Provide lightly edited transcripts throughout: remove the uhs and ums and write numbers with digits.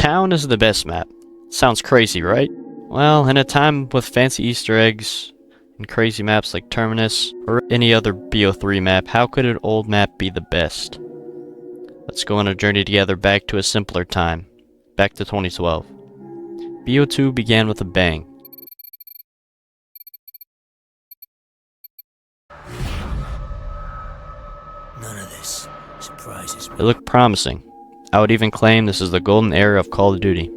Town is the best map. Sounds crazy, right? Well, in a time with fancy Easter eggs and crazy maps like Terminus or any other BO3 map, how could an old map be the best? Let's go on a journey together back to a simpler time, back to 2012. BO2 began with a bang. None of this surprises me. It looked promising. I would even claim this is the golden era of Call of Duty.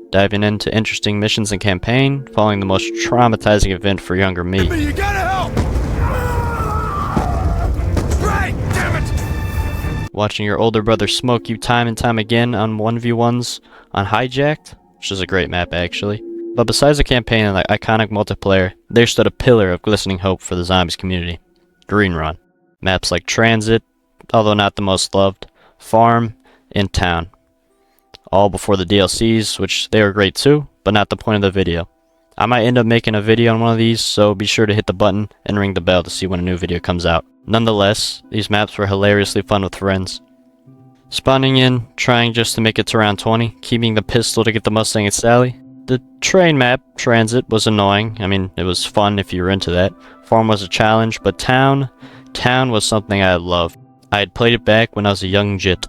Diving into interesting missions and campaign, following the most traumatizing event for younger me. You gotta help! Right, damn it! Watching your older brother smoke you time and time again on 1v1s on Hijacked, which is a great map actually. But besides the campaign and the iconic multiplayer, there stood a pillar of glistening hope for the Zombies community. Green Run. Maps like Transit, although not the most loved, Farm, and Town. All before the DLCs, which they were great too, but not the point of the video. I might end up making a video on one of these, so be sure to hit the button and ring the bell to see when a new video comes out. Nonetheless, these maps were hilariously fun with friends. Spawning in, trying just to make it to round 20, keeping the pistol to get the Mustang and Sally. The train map, Transit, was annoying. I mean, it was fun if you were into that. Farm was a challenge, but Town was something I loved. I had played it back when I was a young jit,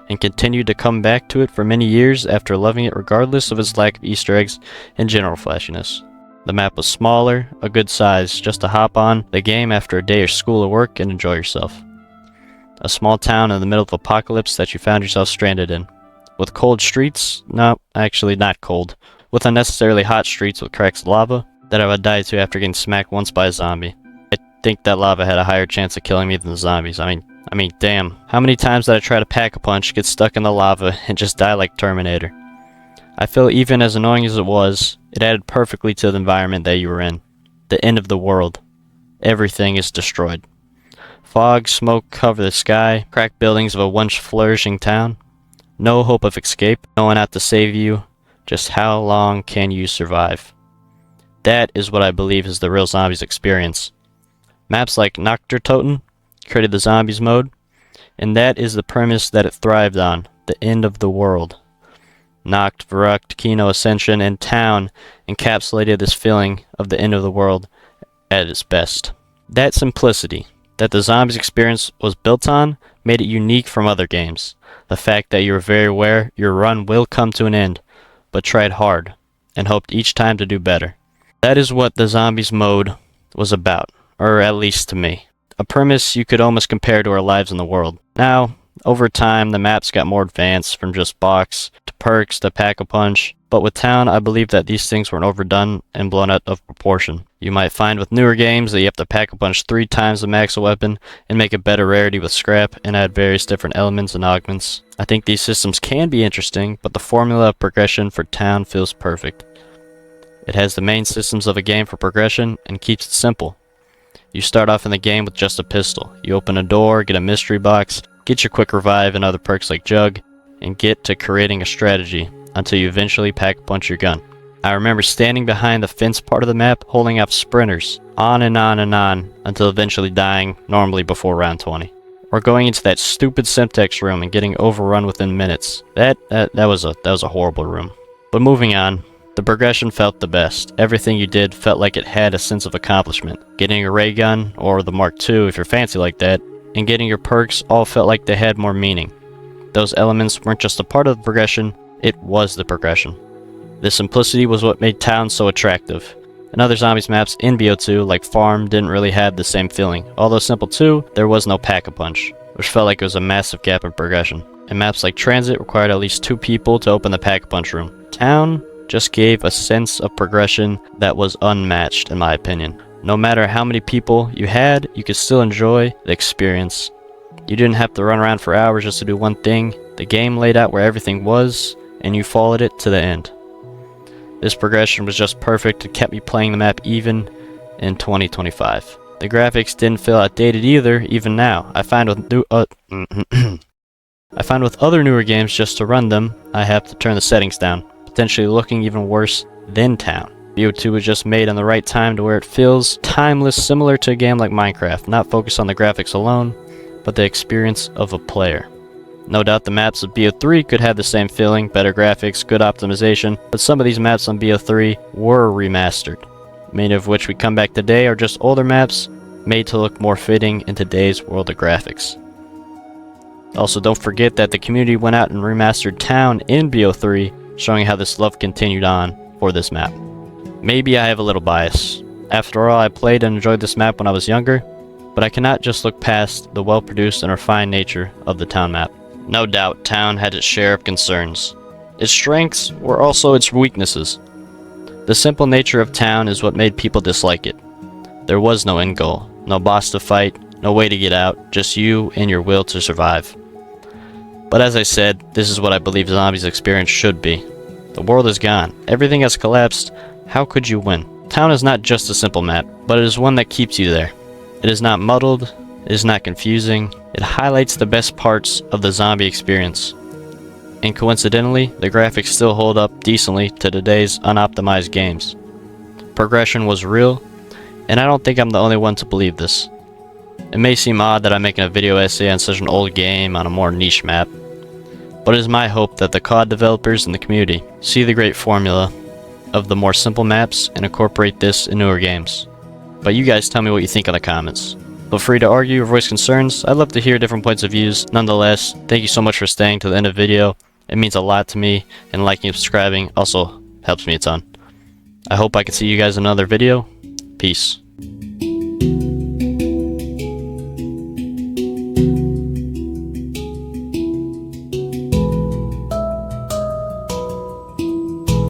and continued to come back to it for many years after loving it regardless of its lack of Easter eggs and general flashiness. The map was smaller, a good size, just to hop on the game after a day of school or work and enjoy yourself. A small town in the middle of apocalypse that you found yourself stranded in. With cold streets, no, actually not cold, with unnecessarily hot streets with cracks of lava that I would die to after getting smacked once by a zombie. I think that lava had a higher chance of killing me than the zombies. I mean, damn. How many times did I try to pack a punch, get stuck in the lava, and just die like Terminator? I feel even as annoying as it was, it added perfectly to the environment that you were in. The end of the world. Everything is destroyed. Fog, smoke cover the sky, cracked buildings of a once flourishing town. No hope of escape, no one out to save you. Just how long can you survive? That is what I believe is the real Zombies experience. Maps like Nocturtoten created the Zombies mode, and that is the premise that it thrived on, the end of the world. Noct, Verrucht, Kino, Ascension, and Town encapsulated this feeling of the end of the world at its best. That simplicity that the Zombies experience was built on made it unique from other games. The fact that you were very aware your run will come to an end, but tried hard, and hoped each time to do better. That is what the Zombies mode was about, or at least to me. A premise you could almost compare to our lives in the world. Now, over time, the maps got more advanced, from just box, to perks, to pack-a-punch, but with Town, I believe that these things weren't overdone and blown out of proportion. You might find with newer games that you have to pack-a-punch 3 times the max weapon and make a better rarity with scrap and add various different elements and augments. I think these systems can be interesting, but the formula of progression for Town feels perfect. It has the main systems of a game for progression and keeps it simple. You start off in the game with just a pistol. You open a door, get a mystery box, get your quick revive and other perks like Jug, and get to creating a strategy until you eventually pack-punch your gun. I remember standing behind the fence part of the map, holding up sprinters, on and on and on, until eventually dying, normally before round 20. Or going into that stupid Semtex room and getting overrun within minutes. That was a horrible room. But moving on. The progression felt the best. Everything you did felt like it had a sense of accomplishment. Getting a ray gun, or the Mark II if you're fancy like that, and getting your perks all felt like they had more meaning. Those elements weren't just a part of the progression, it was the progression. This simplicity was what made Town so attractive. And other Zombies maps in BO2, like Farm, didn't really have the same feeling. Although simple too, there was no pack-a-punch, which felt like it was a massive gap in progression. And maps like Transit required at least 2 people to open the pack-a-punch room. Town just gave a sense of progression that was unmatched, in my opinion. No matter how many people you had, you could still enjoy the experience. You didn't have to run around for hours just to do one thing. The game laid out where everything was, and you followed it to the end. This progression was just perfect and kept me playing the map even in 2025. The graphics didn't feel outdated either, even now. I find with other newer games, just to run them, I have to turn the settings down, potentially looking even worse than Town. BO2 was just made on the right time to where it feels timeless, similar to a game like Minecraft, not focused on the graphics alone, but the experience of a player. No doubt the maps of BO3 could have the same feeling, better graphics, good optimization, but some of these maps on BO3 were remastered. Many of which we come back today are just older maps, made to look more fitting in today's world of graphics. Also, don't forget that the community went out and remastered Town in BO3, showing how this love continued on for this map. Maybe I have a little bias. After all, I played and enjoyed this map when I was younger, but I cannot just look past the well-produced and refined nature of the Town map. No doubt, Town had its share of concerns. Its strengths were also its weaknesses. The simple nature of Town is what made people dislike it. There was no end goal, no boss to fight, no way to get out, just you and your will to survive. But as I said, this is what I believe Zombies experience should be. The world is gone, everything has collapsed, how could you win? Town is not just a simple map, but it is one that keeps you there. It is not muddled, it is not confusing, it highlights the best parts of the zombie experience. And coincidentally, the graphics still hold up decently to today's unoptimized games. Progression was real, and I don't think I'm the only one to believe this. It may seem odd that I'm making a video essay on such an old game on a more niche map, but it is my hope that the COD developers and the community see the great formula of the more simple maps and incorporate this in newer games. But you guys tell me what you think in the comments. Feel free to argue or voice concerns. I'd love to hear different points of views. Nonetheless, thank you so much for staying to the end of the video. It means a lot to me, and liking and subscribing also helps me a ton. I hope I can see you guys in another video. Peace.